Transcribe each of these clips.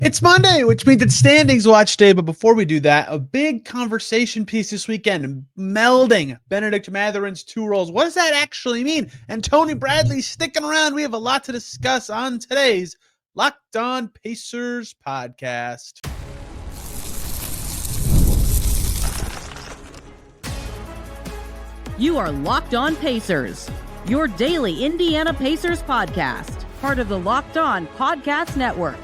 It's Monday, which means it's standings watch day. But before we do that, a big conversation piece this weekend, melding Bennedict Mathurin's two roles. What does that actually mean? And Tony Bradley sticking around. We have a lot to discuss on today's Locked On Pacers podcast. You are Locked On Pacers, your daily Indiana Pacers podcast, part of the Locked On Podcast Network.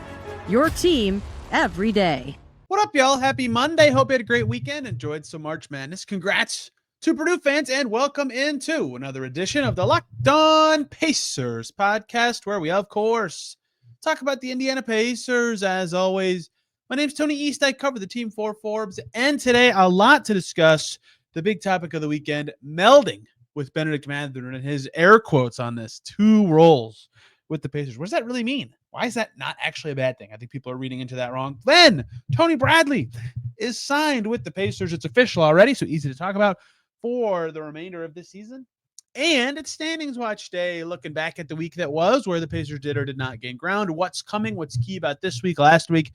Your team every day. What up, y'all? Happy Monday. Hope you had a great weekend. Enjoyed some March Madness. Congrats to Purdue fans and welcome into another edition of the Locked On Pacers podcast, where we, of course, talk about the Indiana Pacers. As always, my name's Tony East. I cover the team for Forbes. And today, a lot to discuss. The big topic of the weekend, melding with Bennedict Mathurin and his air quotes on this, two roles with the Pacers. What does that really mean? Why is that not actually a bad thing? I think people are reading into that wrong. Then Tony Bradley is signed with the Pacers. It's official already, so easy to talk about for the remainder of this season. And it's standings watch day, looking back at the week that was, where the Pacers did or did not gain ground, what's coming, what's key about this week. Last week,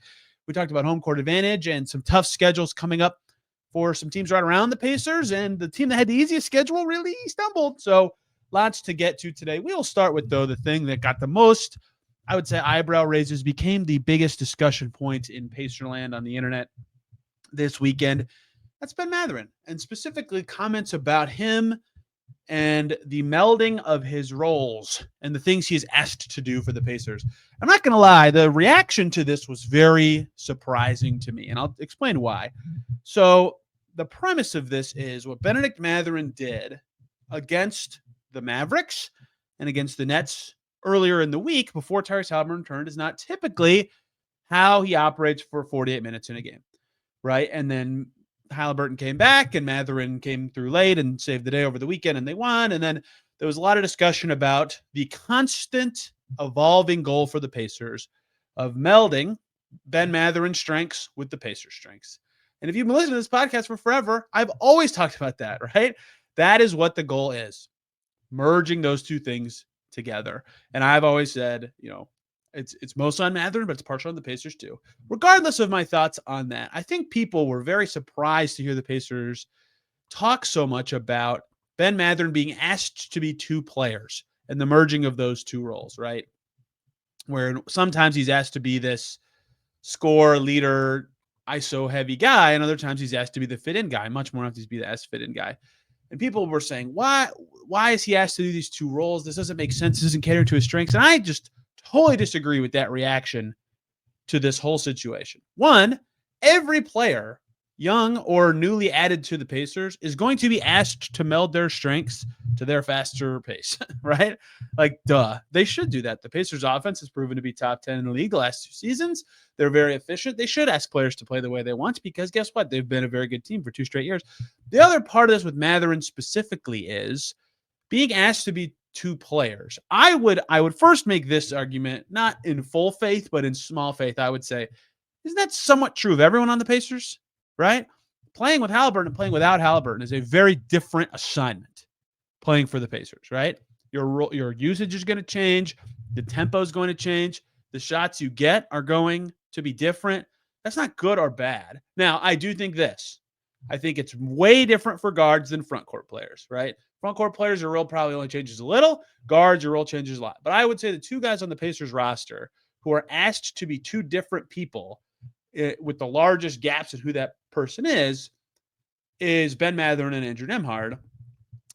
we talked about home court advantage and some tough schedules coming up for some teams right around the Pacers, and the team that had the easiest schedule really stumbled. So lots to get to today. We'll start with, though, the thing that got the most, I would say, eyebrow raises, became the biggest discussion point in Pacerland on the internet this weekend. That's Ben Mathurin, and specifically comments about him and the melding of his roles and the things he's asked to do for the Pacers. I'm not going to lie, the reaction to this was very surprising to me, and I'll explain why. So the premise of this is what Bennedict Mathurin did against the Mavericks and against the Nets earlier in the week before Tyrese Haliburton returned is not typically how he operates for 48 minutes in a game, right? And then Haliburton came back and Mathurin came through late and saved the day over the weekend and they won. And then there was a lot of discussion about the constant evolving goal for the Pacers of melding Ben Mathurin's strengths with the Pacers' strengths. And if you've been listening to this podcast for forever, I've always talked about that, right? That is what the goal is, merging those two things together. And I've always said, it's mostly on Mathurin, but it's partial on the Pacers too. Regardless of my thoughts on that, I think people were very surprised to hear the Pacers talk so much about Ben Mathurin being asked to be two players and the merging of those two roles, right? Where sometimes he's asked to be this score leader, ISO heavy guy, and other times he's asked to be the fit in guy, much more often he's be the S fit in guy. And people were saying, why is he asked to do these two roles? This doesn't make sense. This isn't catering to his strengths. And I just totally disagree with that reaction to this whole situation. One, every player, young or newly added to the Pacers, is going to be asked to meld their strengths to their faster pace, right? Like, duh. They should do that. The Pacers offense has proven to be top 10 in the league the last 2 seasons. They're very efficient. They should ask players to play the way they want because guess what? They've been a very good team for 2 straight years. The other part of this with Mathurin specifically is being asked to be two players. I would first make this argument, not in full faith, but in small faith. I would say, isn't that somewhat true of everyone on the Pacers, right? Playing with Haliburton and playing without Haliburton is a very different assignment playing for the Pacers, right? Your usage is going to change. The tempo is going to change. The shots you get are going to be different. That's not good or bad. Now, I do think this. I think it's way different for guards than front court players, right? Front court players, your role probably only changes a little. Guards, your role changes a lot. But I would say the two guys on the Pacers roster who are asked to be two different people with the largest gaps in who that person is Ben Mathurin and Andrew Nembhard,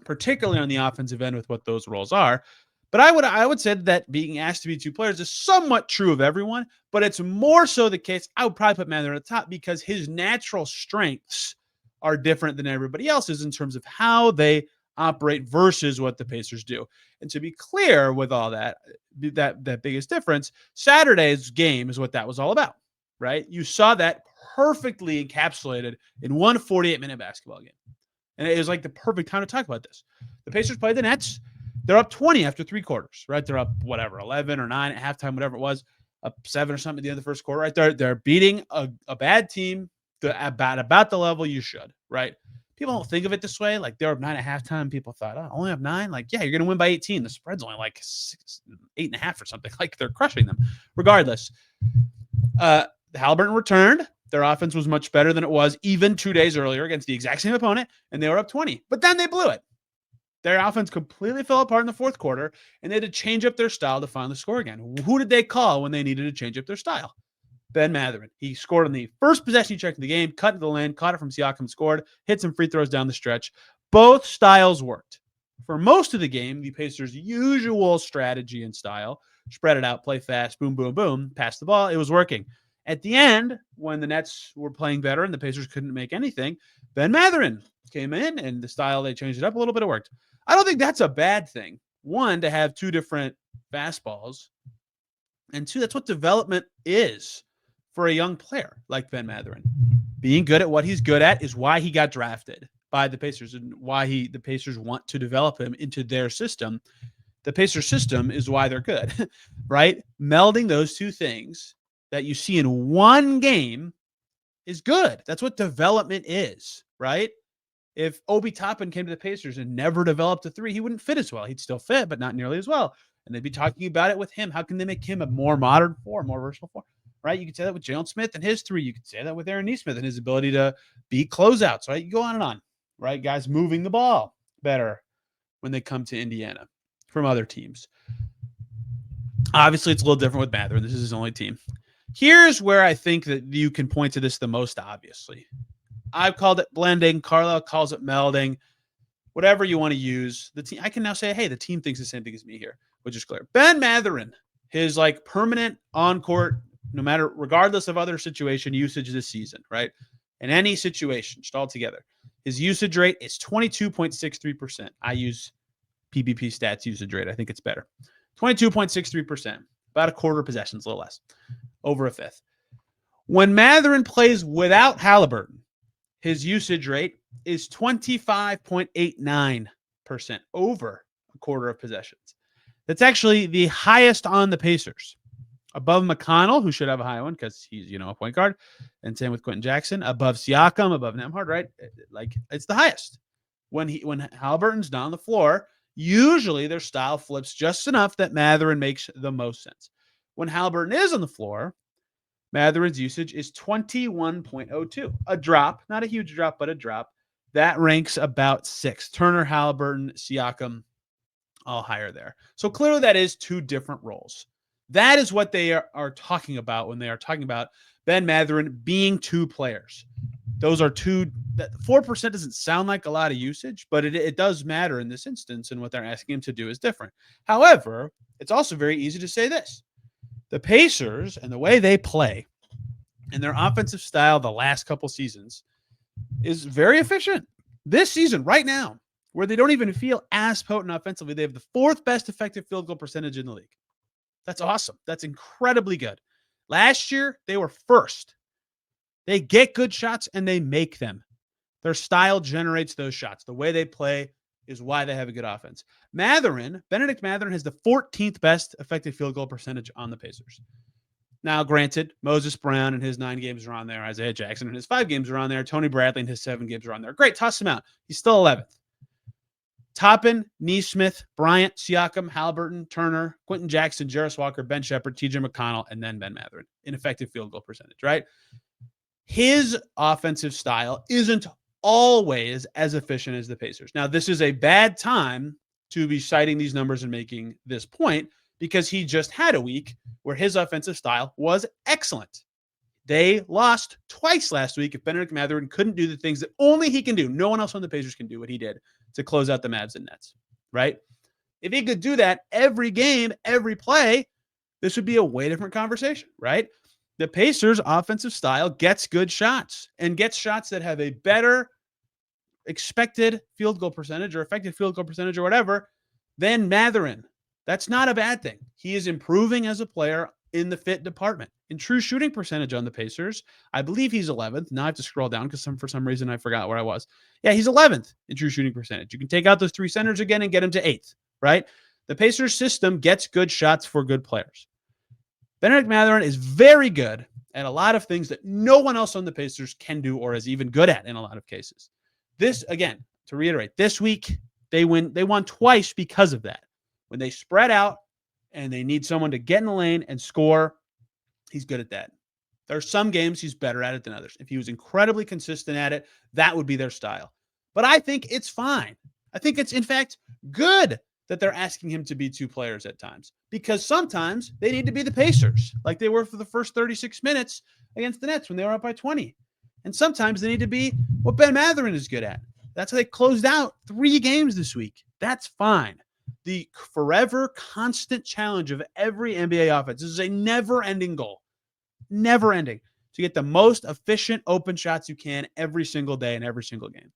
particularly on the offensive end with what those roles are. But I would say that being asked to be two players is somewhat true of everyone, but it's more so the case. I would probably put Mathurin at the top because his natural strengths are different than everybody else's in terms of how they operate versus what the Pacers do. And to be clear with all that biggest difference, Saturday's game is what that was all about, right? You saw that perfectly encapsulated in one 48-minute basketball game. And it was like the perfect time to talk about this. The Pacers played the Nets. They're up 20 after 3 quarters, right? They're up, 11 or 9 at halftime, whatever it was, up 7 or something at the end of the first quarter, right? They're beating a bad team about the level you should, right? People don't think of it this way. Like, they're up 9 at halftime. People thought, oh, only up 9? Like, yeah, you're going to win by 18. The spread's only like 8.5 or something. Like, they're crushing them. Regardless, Haliburton returned. Their offense was much better than it was even 2 days earlier against the exact same opponent, and they were up 20. But then they blew it. Their offense completely fell apart in the fourth quarter, and they had to change up their style to finally score again. Who did they call when they needed to change up their style? Ben Mathurin. He scored on the first possession he checked in the game, cut to the lane, caught it from Siakam, scored, hit some free throws down the stretch. Both styles worked. For most of the game, the Pacers' usual strategy and style, spread it out, play fast, boom, boom, boom, pass the ball, it was working. At the end, when the Nets were playing better and the Pacers couldn't make anything, Ben Mathurin came in, and the style, they changed it up a little bit, it worked. I don't think that's a bad thing. One, to have two different fastballs, and two, that's what development is for a young player like Ben Mathurin. Being good at what he's good at is why he got drafted by the Pacers and why the Pacers want to develop him into their system. The Pacers system is why they're good, right? Melding those two things that you see in one game is good. That's what development is, right? If Obi Toppin came to the Pacers and never developed a three, he wouldn't fit as well. He'd still fit, but not nearly as well. And they'd be talking about it with him. How can they make him a more modern four, more versatile four? Right? You could say that with Jalen Smith and his three. You could say that with Aaron Nesmith and his ability to beat closeouts, right? You go on and on, right? Guys moving the ball better when they come to Indiana from other teams. Obviously, it's a little different with Mathurin. This is his only team. Here's where I think that you can point to this the most obviously. I've called it blending. Carlisle calls it melding. Whatever you want to use. The team, I can now say, hey, the team thinks the same thing as me here, which is clear. Ben Mathurin, his like permanent on-court, no matter, regardless of other situation usage this season, right? In any situation, just all together. His usage rate is 22.63%. I use PBP stats usage rate. I think it's better. 22.63%. About a quarter of possessions, a little less. Over a fifth. When Mathurin plays without Haliburton, his usage rate is 25.89%, over a quarter of possessions. That's actually the highest on the Pacers. Above McConnell, who should have a high one because he's, a point guard. And same with Quentin Jackson. Above Siakam, above Nembhard, right? Like, it's the highest. When Haliburton's not on the floor, usually their style flips just enough that Mathurin makes the most sense. When Haliburton is on the floor, Mathurin's usage is 21.02. A drop, not a huge drop, but a drop. That ranks about 6. Turner, Haliburton, Siakam, all higher there. So clearly that is two different roles. That is what they are talking about when they are talking about Ben Mathurin being two players. Those are two. 4% doesn't sound like a lot of usage, but it does matter in this instance, and what they're asking him to do is different. However, it's also very easy to say this. The Pacers and the way they play and their offensive style the last couple seasons is very efficient. This season, right now, where they don't even feel as potent offensively, they have the 4th best effective field goal percentage in the league. That's awesome. That's incredibly good. Last year, they were 1st. They get good shots and they make them. Their style generates those shots. The way they play is why they have a good offense. Bennedict Mathurin has the 14th best effective field goal percentage on the Pacers. Now, granted, Moses Brown and his 9 games are on there. Isaiah Jackson and his 5 games are on there. Tony Bradley and his 7 games are on there. Great, toss him out. He's still 11th. Toppin, Nesmith, Bryant, Siakam, Haliburton, Turner, Quentin Jackson, Jarris Walker, Ben Shepherd, TJ McConnell, and then Ben Mathurin in effective field goal percentage, right? His offensive style isn't always as efficient as the Pacers. Now, this is a bad time to be citing these numbers and making this point because he just had a week where his offensive style was excellent. They lost twice last week if Bennedict Mathurin couldn't do the things that only he can do. No one else on the Pacers can do what he did to close out the Mavs and Nets, right? If he could do that every game, every play, this would be a way different conversation, right? The Pacers' offensive style gets good shots and gets shots that have a better expected field goal percentage or effective field goal percentage or whatever than Mathurin. That's not a bad thing. He is improving as a player in the fit department. In true shooting percentage on the Pacers, I believe he's 11th. Now I have to scroll down because for some reason I forgot where I was. Yeah, he's 11th in true shooting percentage. You can take out those 3 centers again and get him to 8th, right? The Pacers system gets good shots for good players. Bennedict Mathurin is very good at a lot of things that no one else on the Pacers can do or is even good at in a lot of cases. This, again, to reiterate, this week they won twice because of that. When they spread out and they need someone to get in the lane and score, he's good at that. There are some games he's better at it than others. If he was incredibly consistent at it, that would be their style. But I think it's fine. I think it's, in fact, good that they're asking him to be two players at times, because sometimes they need to be the Pacers, like they were for the first 36 minutes against the Nets when they were up by 20. And sometimes they need to be what Ben Mathurin is good at. That's how they closed out 3 games this week. That's fine. The forever constant challenge of every NBA offense. This is a never-ending goal. Never ending. To get the most efficient open shots you can every single day in every single game.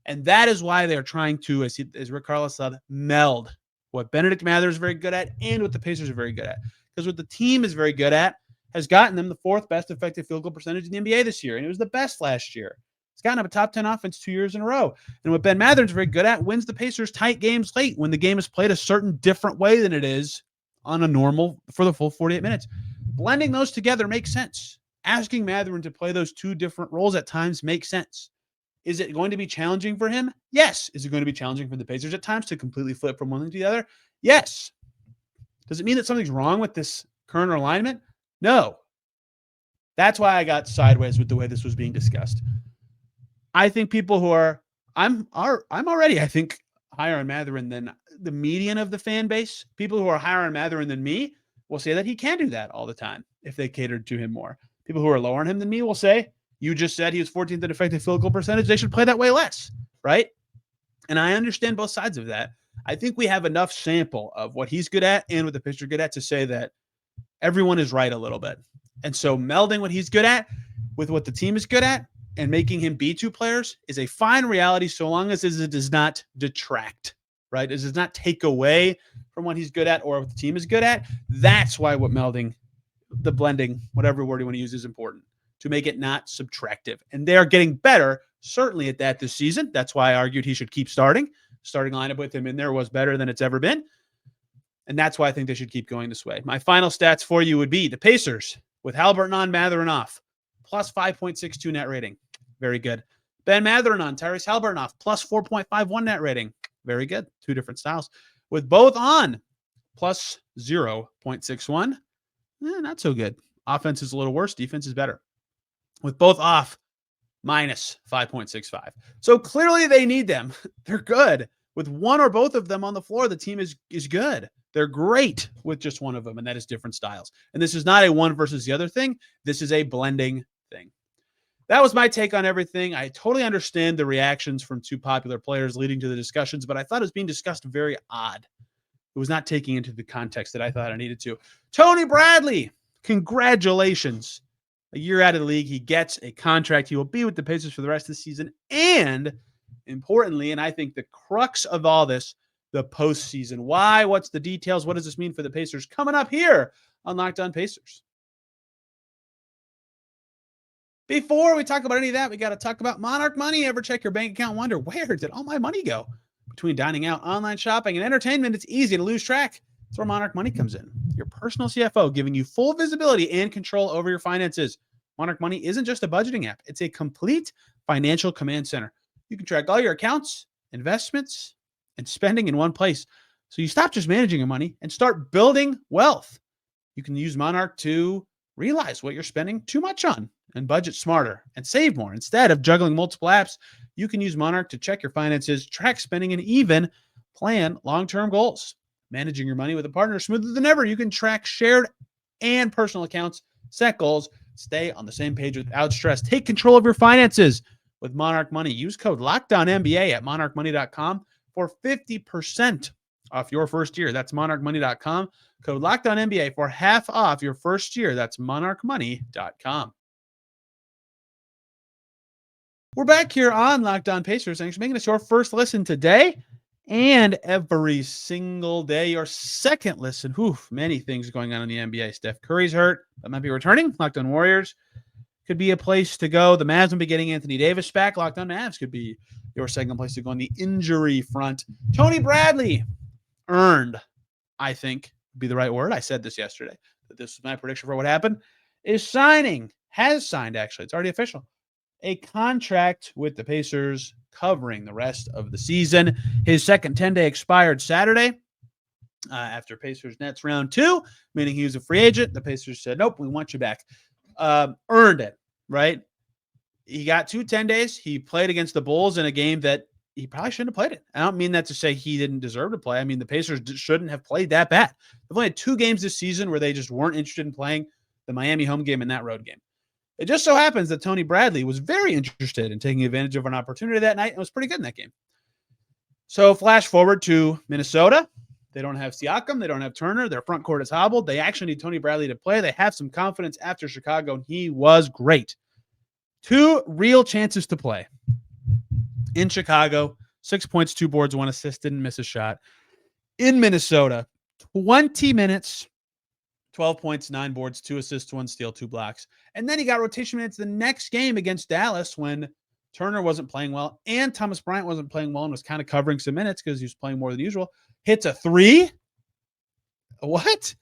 And that is why they're trying to, as Rick Carlos said, meld what Bennedict Mathurin is very good at and what the Pacers are very good at. Because what the team is very good at has gotten them the 4th best effective field goal percentage in the NBA this year. And it was the best last year. It's gotten up a top 10 offense 2 years in a row. And what Ben Mathurin is very good at wins the Pacers tight games late when the game is played a certain different way than it is on a normal for the full 48 minutes. Blending those together makes sense. Asking Mathurin to play those 2 different roles at times makes sense. Is it going to be challenging for him? Yes. Is it going to be challenging for the Pacers at times to completely flip from one thing to the other? Yes. Does it mean that something's wrong with this current alignment? No. That's why I got sideways with the way this was being discussed. I think people who I'm already, I think, higher on Mathurin than the median of the fan base. People who are higher on Mathurin than me will say that he can do that all the time if they catered to him more. People who are lower on him than me will say, you just said he was 14th in effective field goal percentage. They should play that way less, right? And I understand both sides of that. I think we have enough sample of what he's good at and what the Pacers are good at to say that everyone is right a little bit. And so melding what he's good at with what the team is good at and making him be 2 players is a fine reality so long as it does not detract, right? It does not take away from what he's good at or what the team is good at. That's why what melding, the blending, whatever word you want to use, is important, to make it not subtractive. And they are getting better, certainly at that this season. That's why I argued he should keep starting. Starting lineup with him in there was better than it's ever been. And that's why I think they should keep going this way. My final stats for you would be the Pacers with Haliburton on, Mathurin off, plus 5.62 net rating. Very good. Ben Mathurin on, Tyrese Haliburton off, plus 4.51 net rating. Very good. 2 different styles. With both on, plus 0.61. Not so good. Offense is a little worse. Defense is better. With both off, minus 5.65. So clearly they need them. They're good. With one or both of them on the floor, the team is good. They're great with just one of them, and that is different styles. And this is not a one versus the other thing. This is a blending thing. That was my take on everything. I totally understand the reactions from 2 popular players leading to the discussions, but I thought it was being discussed very odd. It was not taking into the context that I thought I needed to. Tony Bradley, congratulations. A year out of the league, he gets a contract. He will be with the Pacers for the rest of the season. And importantly, and I think the crux of all this, the postseason. Why? What's the details? What does this mean for the Pacers? Coming up here on Locked On Pacers. Before we talk about any of that, we got to talk about Monarch Money. Ever check your bank account and wonder, where did all my money go? Between dining out, online shopping, and entertainment, it's easy to lose track. That's where Monarch Money comes in. Your personal CFO, giving you full visibility and control over your finances. Monarch Money isn't just a budgeting app. It's a complete financial command center. You can track all your accounts, investments, and spending in one place. So you stop just managing your money and start building wealth. You can use Monarch to realize what you're spending too much on and budget smarter and save more. Instead of juggling multiple apps, you can use Monarch to check your finances, track spending, and even plan long-term goals. Managing your money with a partner is smoother than ever. You can track shared and personal accounts, set goals, stay on the same page without stress. Take control of your finances with Monarch Money. Use code LOCKDOWNNBA at monarchmoney.com for 50% off your first year. That's monarchmoney.com. Code LOCKDOWNNBA for half off your first year. That's monarchmoney.com. We're back here on Locked On Pacers. Thanks for making us your first listen today and every single day. Your second listen. Many things going on in the NBA. Steph Curry's hurt, but might be returning. Locked On Warriors could be a place to go. The Mavs will be getting Anthony Davis back. Locked On Mavs could be your second place to go on the injury front. Tony Bradley earned, I think, would be the right word. I said this yesterday, that this is my prediction for what happened, has signed, actually. It's already official. A contract with the Pacers covering the rest of the season. His second 10-day expired Saturday after Pacers Nets round 2, meaning he was a free agent. The Pacers said, nope, we want you back. earned it, right? He got 2 10 days. He played against the Bulls in a game that he probably shouldn't have played it. I don't mean that to say he didn't deserve to play. I mean, the Pacers shouldn't have played that bad. They've only had 2 games this season where they just weren't interested in playing, the Miami home game and that road game. It just so happens that Tony Bradley was very interested in taking advantage of an opportunity that night and was pretty good in that game. So flash forward to Minnesota. They don't have Siakam. They don't have Turner. Their front court is hobbled. They actually need Tony Bradley to play. They have some confidence after Chicago, and he was great. 2 real chances to play in Chicago. 6 points, 2 boards, 1 assist, didn't miss a shot. In Minnesota, 20 minutes, 12 points, 9 boards, 2 assists, 1 steal, 2 blocks. And then he got rotation minutes the next game against Dallas when Turner wasn't playing well and Thomas Bryant wasn't playing well and was kind of covering some minutes because he was playing more than usual. Hits a 3. What?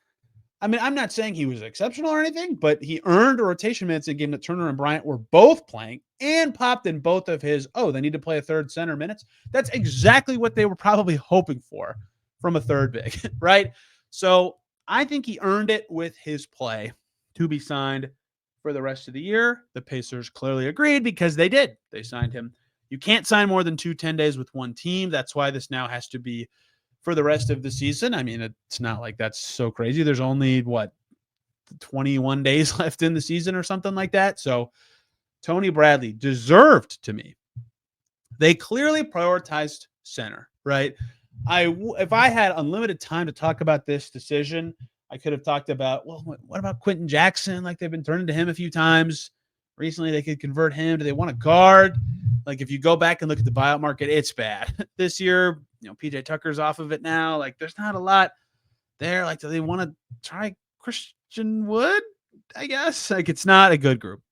I mean, I'm not saying he was exceptional or anything, but he earned a rotation minutes in a game that Turner and Bryant were both playing and popped in both of his, they need to play a third center minutes. That's exactly what they were probably hoping for from a third big, right? So I think he earned it with his play to be signed for the rest of the year. The Pacers clearly agreed because they did. They signed him. You can't sign more than 2 10 days with one team. That's why this now has to be for the rest of the season. I mean, it's not like that's so crazy. There's only 21 days left in the season or something like that. So Tony Bradley deserved to me. They clearly prioritized center, right? If I had unlimited time to talk about this decision, I could have talked about, what about Quentin Jackson? Like, they've been turning to him a few times. Recently, they could convert him. Do they want a guard? Like, if you go back and look at the buyout market, it's bad. This year, PJ Tucker's off of it now. Like, there's not a lot there. Like, do they want to try Christian Wood? I guess. Like, it's not a good group.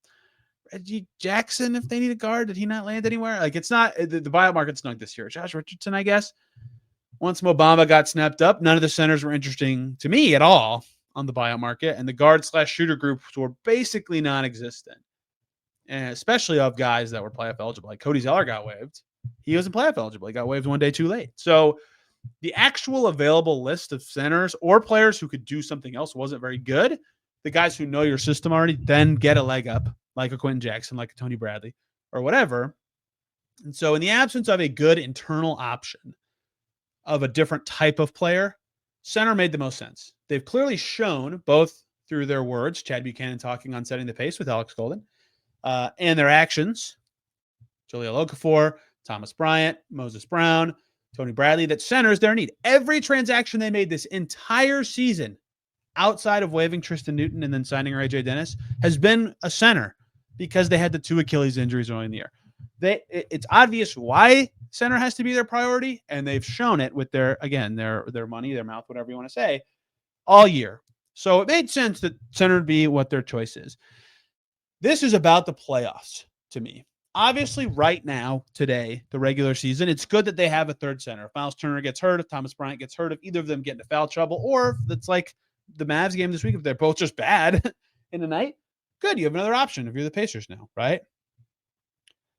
Reggie Jackson, if they need a guard, did he not land anywhere? Like, it's not, the buyout market's snug this year. Josh Richardson, I guess. Once Mobamba got snapped up, none of the centers were interesting to me at all on the buyout market, and the guard/shooter groups were basically non-existent, and especially of guys that were playoff eligible. Like Cody Zeller got waived. He wasn't playoff eligible. He got waived one day too late. So the actual available list of centers or players who could do something else wasn't very good. The guys who know your system already then get a leg up, like a Quentin Jackson, like a Tony Bradley, or whatever. And so in the absence of a good internal option of a different type of player, center made the most sense. They've clearly shown, both through their words, Chad Buchanan talking on Setting the Pace with Alex Golden, and their actions, Jahlil Okafor, Thomas Bryant, Moses Brown, Tony Bradley, that centers their need. Every transaction they made this entire season, outside of waiving Tristan Newton and then signing AJ Dennis, has been a center because they had the 2 Achilles injuries early in the year. It's obvious why center has to be their priority, and they've shown it with their money, their mouth, whatever you want to say, all year. So it made sense that center would be what their choice is. This is about the playoffs to me. Obviously, right now, today, the regular season, it's good that they have a third center. If Myles Turner gets hurt, if Thomas Bryant gets hurt, if either of them get into foul trouble, or if it's like the Mavs game this week, if they're both just bad in the night, good. You have another option if you're the Pacers now, right?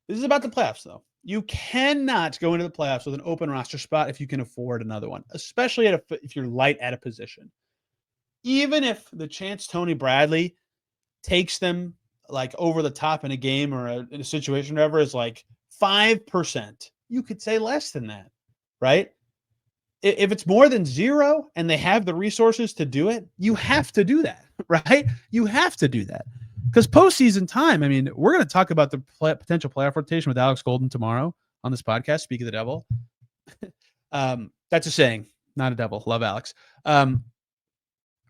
This is about the playoffs, though. You cannot go into the playoffs with an open roster spot if you can afford another one, especially if you're light at a position. Even if the chance Tony Bradley takes them like over the top in a game or in a situation, or whatever, is like 5%. You could say less than that, right? If it's more than 0 and they have the resources to do it, you have to do that, right? You have to do that. Because postseason time, I mean, we're going to talk about the potential playoff rotation with Alex Golden tomorrow on this podcast. Speak of the devil. That's a saying, not a devil. Love Alex.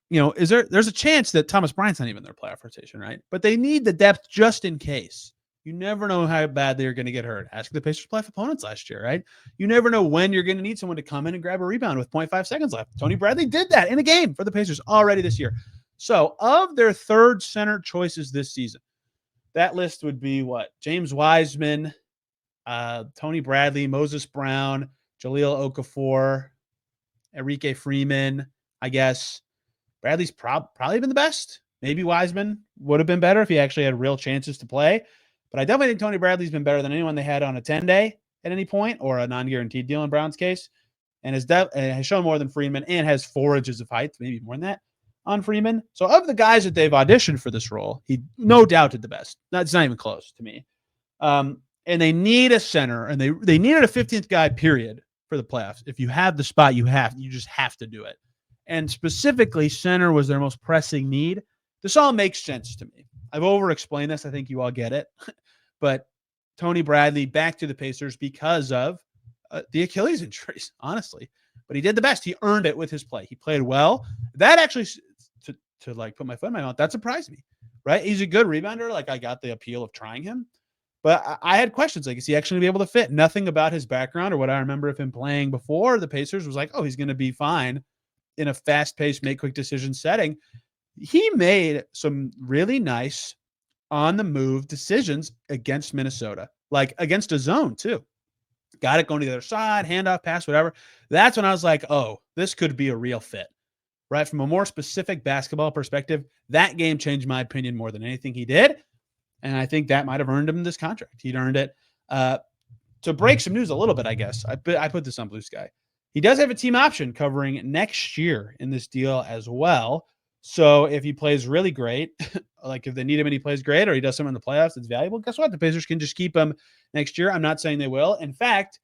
There's a chance that Thomas Bryant's not even their playoff rotation, right? But they need the depth just in case. You never know how bad they're going to get hurt. Ask the Pacers playoff opponents last year, right? You never know when you're going to need someone to come in and grab a rebound with 0.5 seconds left. Tony Bradley did that in a game for the Pacers already this year. So of their third center choices this season, that list would be James Wiseman, Tony Bradley, Moses Brown, Jahlil Okafor, Enrique Freeman, I guess. Bradley's probably been the best. Maybe Wiseman would have been better if he actually had real chances to play. But I definitely think Tony Bradley's been better than anyone they had on a 10-day at any point, or a non-guaranteed deal in Brown's case, and has shown more than Freeman and has 4 inches of height, maybe more than that. on Freeman. So of the guys that they've auditioned for this role, he no doubt did the best. That's not even close to me. And they need a center, and they needed a 15th guy, period, for the playoffs. If you have the spot, you just have to do it. And specifically, center was their most pressing need. This all makes sense to me. I've over-explained this. I think you all get it. But Tony Bradley back to the Pacers because of the Achilles injuries, honestly. But he did the best. He earned it with his play. He played well. That actually, to like put my foot in my mouth, that surprised me, right? He's a good rebounder. Like, I got the appeal of trying him. But I had questions like, is he actually going to be able to fit? Nothing about his background or what I remember of him playing before the Pacers was like, oh, he's going to be fine in a fast-paced, make quick decision setting. He made some really nice on-the-move decisions against Minnesota, like against a zone too. Got it going to the other side, handoff, pass, whatever. That's when I was like, oh, this could be a real fit, right? From a more specific basketball perspective, that game changed my opinion more than anything he did. And I think that might have earned him this contract. He'd earned it. To break some news a little bit, I guess, I put this on Blue Sky. He does have a team option covering next year in this deal as well. So if he plays really great, like if they need him and he plays great, or he does something in the playoffs that's valuable, guess what? The Pacers can just keep him next year. I'm not saying they will. In fact,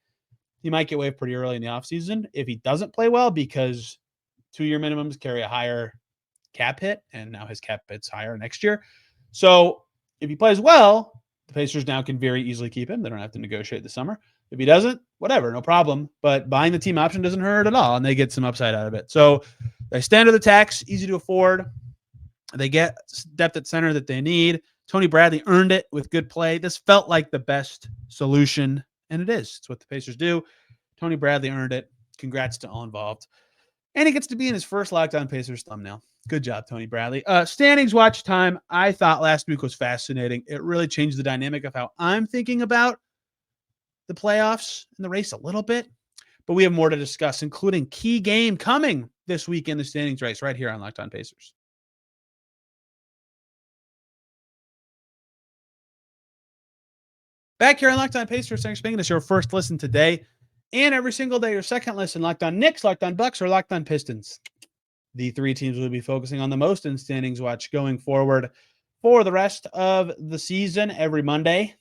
he might get waived pretty early in the offseason if he doesn't play well, because 2-year minimums carry a higher cap hit, and now his cap hit's higher next year. So if he plays well, the Pacers now can very easily keep him. They don't have to negotiate this summer. If he doesn't, whatever, no problem. But buying the team option doesn't hurt at all, and they get some upside out of it. So they stand to the tax, easy to afford. They get depth at center that they need. Tony Bradley earned it with good play. This felt like the best solution, and it is. It's what the Pacers do. Tony Bradley earned it. Congrats to all involved. And he gets to be in his first Locked On Pacers thumbnail. Good job, Tony Bradley. Standings watch time, I thought last week was fascinating. It really changed the dynamic of how I'm thinking about the playoffs and the race a little bit. But we have more to discuss, including key game coming this week in the standings race right here on Locked On Pacers. Back here on Locked On Pacers, thanks for making this your first listen today. And every single day, your second listen, Locked On Knicks, Locked On Bucks, or Locked On Pistons. The three teams we'll be focusing on the most in standings watch going forward for the rest of the season every Monday,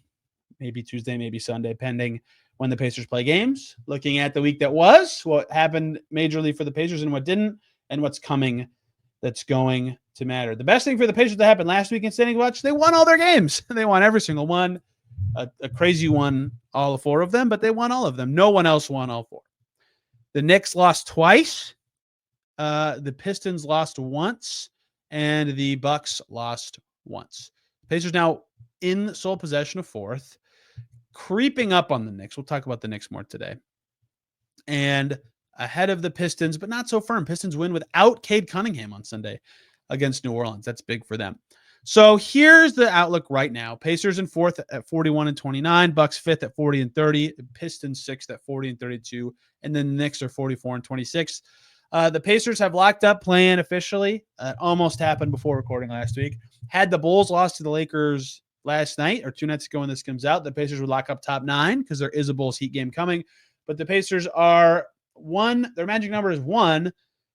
maybe Tuesday, maybe Sunday, pending when the Pacers play games. Looking at the week that was, what happened majorly for the Pacers and what didn't, and what's coming that's going to matter. The best thing for the Pacers that happened last week in standings watch, they won all their games. They won every single one. A crazy one, all four of them, but they won all of them. No one else won all four. The Knicks lost twice. The Pistons lost once, and the Bucks lost once. Pacers now in sole possession of fourth, creeping up on the Knicks. We'll talk about the Knicks more today. And ahead of the Pistons, but not so firm. Pistons win without Cade Cunningham on Sunday against New Orleans. That's big for them. So here's the outlook right now. Pacers in fourth at 41-29, Bucks fifth at 40-30, Pistons sixth at 40-32, and then the Knicks are 44-26. The Pacers have locked up playing officially. It almost happened before recording last week. Had the Bulls lost to the Lakers last night or 2 nights ago when this comes out, the Pacers would lock up top 9 because there is a Bulls Heat game coming. But the Pacers are 1. Their magic number is 1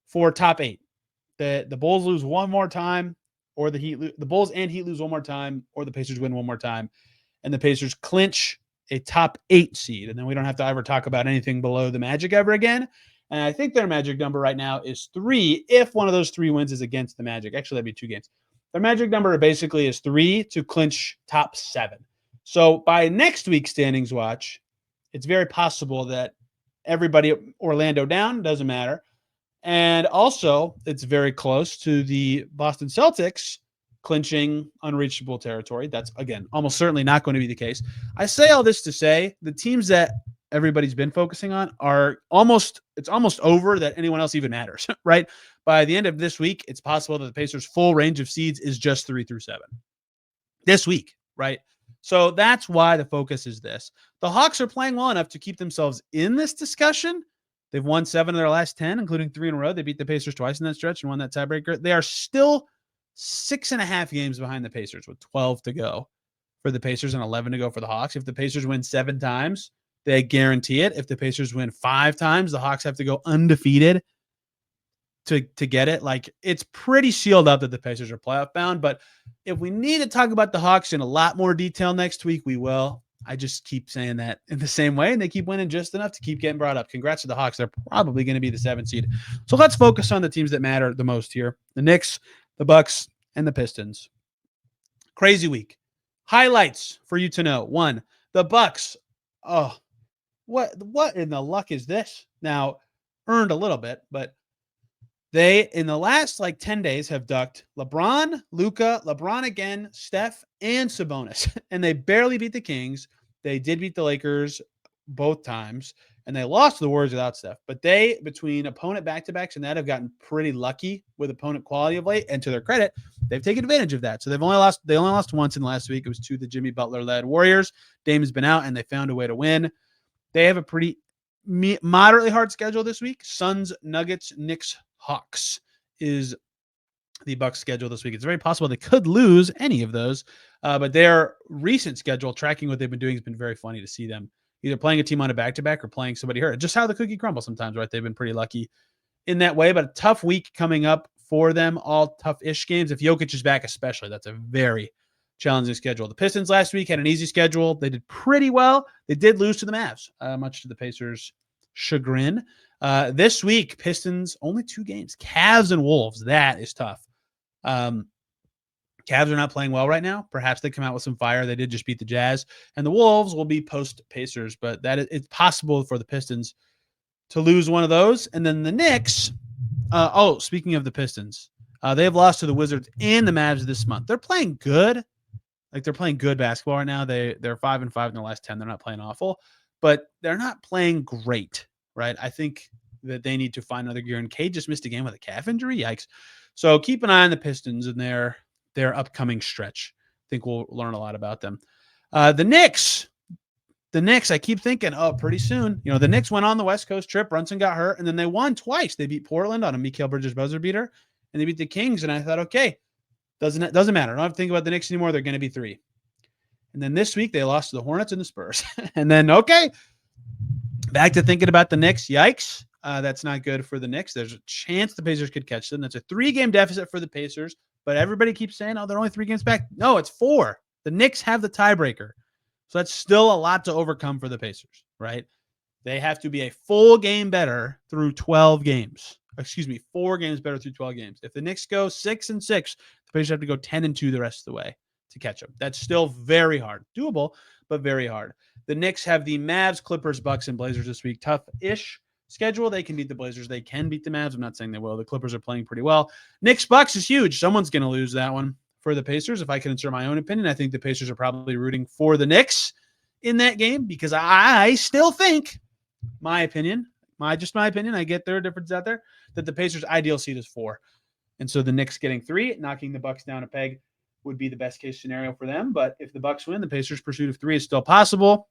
for top 8. The Bulls lose one more time, or the Bulls and Heat lose one more time, or the Pacers win one more time, and the Pacers clinch a top 8 seed. And then we don't have to ever talk about anything below the Magic ever again. And I think their magic number right now is 3 if one of those 3 wins is against the Magic. Actually, that'd be 2 games. Their magic number basically is 3 to clinch top 7. So by next week's standings watch, it's very possible that everybody Orlando down, doesn't matter. And also, it's very close to the Boston Celtics clinching unreachable territory. That's, again, almost certainly not going to be the case. I say all this to say the teams that everybody's been focusing on are it's almost over that anyone else even matters, right? By the end of this week, it's possible that the Pacers' full range of seeds is just 3 through 7 this week, right? So that's why the focus is this. The Hawks are playing well enough to keep themselves in this discussion. They've won 7 of their last 10, including 3 in a row. They beat the Pacers twice in that stretch and won that tiebreaker. They are still 6.5 games behind the Pacers with 12 to go for the Pacers and 11 to go for the Hawks. If the Pacers win 7 times, they guarantee it. If the Pacers win 5 times, the Hawks have to go undefeated to get it. Like, it's pretty sealed up that the Pacers are playoff bound. But if we need to talk about the Hawks in a lot more detail next week, we will. I just keep saying that in the same way, and they keep winning just enough to keep getting brought up. Congrats to the Hawks. They're probably going to be the 7th seed. So let's focus on the teams that matter the most here. The Knicks, the Bucks, and the Pistons. Crazy week. Highlights for you to know. 1, the Bucks. Oh, what in the luck is this? Now, earned a little bit, but they, in the last 10 days, have ducked LeBron, Luka, LeBron again, Steph, and Sabonis. And they barely beat the Kings. They did beat the Lakers both times, and they lost to the Warriors without Steph. But they, between opponent back-to-backs and that, have gotten pretty lucky with opponent quality of late. And to their credit, they've taken advantage of that. So they only lost once in the last week. It was to the Jimmy Butler-led Warriors. Dame has been out, and they found a way to win. They have a pretty moderately hard schedule this week. Suns, Nuggets, Knicks, Hawks is the Bucks schedule this week. It's very possible they could lose any of those, but their recent schedule, tracking what they've been doing, has been very funny to see them either playing a team on a back-to-back or playing somebody hurt. Just how the cookie crumbles sometimes, right? They've been pretty lucky in that way, but a tough week coming up for them, all tough-ish games. If Jokic is back especially, that's a very challenging schedule. The Pistons last week had an easy schedule. They did pretty well. They did lose to the Mavs, much to the Pacers' chagrin. This week, Pistons, only 2 games. Cavs and Wolves. That is tough. Cavs are not playing well right now. Perhaps they come out with some fire. They did just beat the Jazz. And the Wolves will be post-Pacers, but it's possible for the Pistons to lose one of those. And then the Knicks, speaking of the Pistons, they have lost to the Wizards and the Mavs this month. They're playing good. They're playing good basketball right now. They're 5-5 in the last 10. They're not playing awful, but they're not playing great. Right. I think that they need to find another gear. And Cade just missed a game with a calf injury. Yikes. So keep an eye on the Pistons and their upcoming stretch. I think we'll learn a lot about them. The Knicks, I keep thinking, pretty soon. The Knicks went on the West Coast trip. Brunson got hurt, and then they won twice. They beat Portland on a Mikal Bridges buzzer beater, and they beat the Kings. And I thought, okay, doesn't matter. I don't have to think about the Knicks anymore. They're going to be 3. And then this week they lost to the Hornets and the Spurs. And then, back to thinking about the Knicks. Yikes. That's not good for the Knicks. There's a chance the Pacers could catch them. That's a 3-game deficit for the Pacers, but everybody keeps saying, they're only 3 games back. No, it's 4. The Knicks have the tiebreaker. So that's still a lot to overcome for the Pacers, right? They have to be a full game better through 12 games. 4 games better through 12 games. If the Knicks go 6-6, the Pacers have to go 10-2 the rest of the way to catch them. That's still very hard. Doable, but very hard. The Knicks have the Mavs, Clippers, Bucks, and Blazers this week. Tough-ish schedule. They can beat the Blazers. They can beat the Mavs. I'm not saying they will. The Clippers are playing pretty well. Knicks, Bucks is huge. Someone's going to lose that one for the Pacers. If I can insert my own opinion, I think the Pacers are probably rooting for the Knicks in that game because I still think, my opinion, I get there are differences out there, that the Pacers' ideal seed is 4. And so the Knicks getting 3, knocking the Bucks down a peg, would be the best case scenario for them. But if the Bucks win, the Pacers' pursuit of 3 is still possible.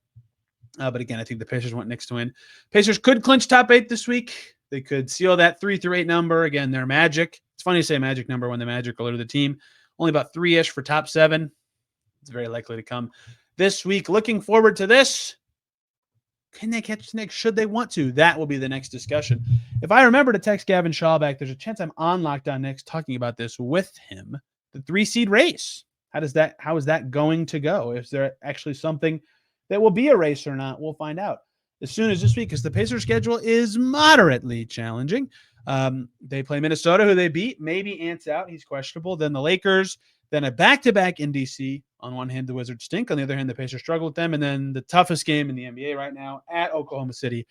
But again, I think the Pacers want Knicks to win. Pacers could clinch top 8 this week. They could seal that 3-8 number. Again, they're Magic. It's funny to say magic number when the Magic are the team. Only about 3-ish for top 7. It's very likely to come this week. Looking forward to this. Can they catch the Knicks? Should they want to? That will be the next discussion. If I remember to text Gavin Shaw back, there's a chance I'm on Locked On Knicks talking about this with him. The 3-seed race. How is that going to go? Is there actually something that will be a race or not? We'll find out as soon as this week, because the Pacers' schedule is moderately challenging. They play Minnesota, who they beat. Maybe Ant's out. He's questionable. Then the Lakers. Then a back-to-back in DC. On one hand, the Wizards stink. On the other hand, the Pacers struggle with them. And then the toughest game in the NBA right now at Oklahoma City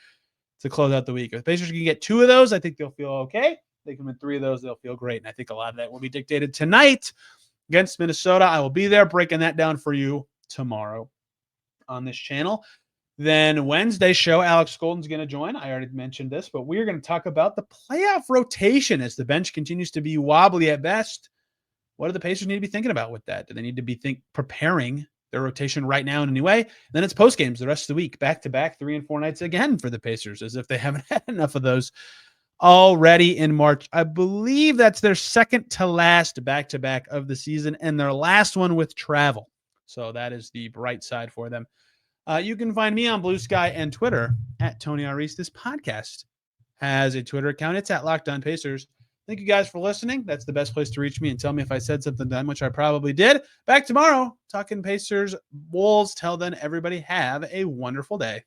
to close out the week. If the Pacers can get 2 of those, I think they'll feel okay. They can win 3 of those, they'll feel great. And I think a lot of that will be dictated tonight against Minnesota. I will be there breaking that down for you tomorrow on this channel. Then Wednesday show, Alex Golden's going to join. I already mentioned this, but we're going to talk about the playoff rotation as the bench continues to be wobbly at best. What do the Pacers need to be thinking about with that? Do they need to be preparing their rotation right now in any way? Then it's post games the rest of the week, back-to-back 3 and 4 nights again for the Pacers, as if they haven't had enough of those already in March. I believe that's their second to last back-to-back of the season and their last one with travel. So that is the bright side for them. You can find me on Blue Sky and Twitter at Tony R. Reese. This podcast has a Twitter account. It's at Locked On Pacers. Thank you guys for listening. That's the best place to reach me and tell me if I said something dumb, which I probably did. Back tomorrow, talking Pacers, Wolves. Till then, everybody have a wonderful day.